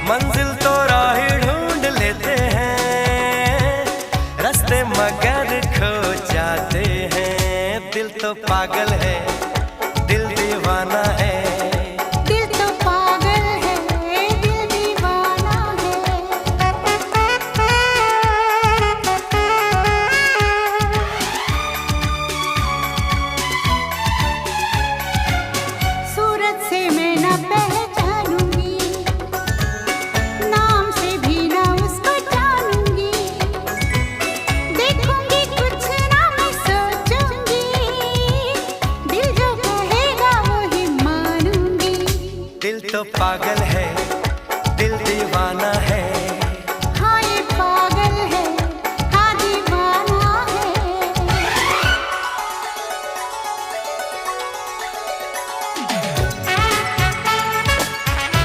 मंजिल तो राही ढूंढ लेते हैं, रास्ते मगर खो जाते हैं। दिल तो पागल है, दिल दीवाना है। दिल तो पागल है, दिल दीवाना है। सूरत से मैं न पहचानूंगी, नाम से भी न उसको जानूंगी। देखूंगी कुछ ना मैं सोचूंगी, दिल जो कहेगा वही मानूंगी। दिल तो पागल है, दिल दीवाना है।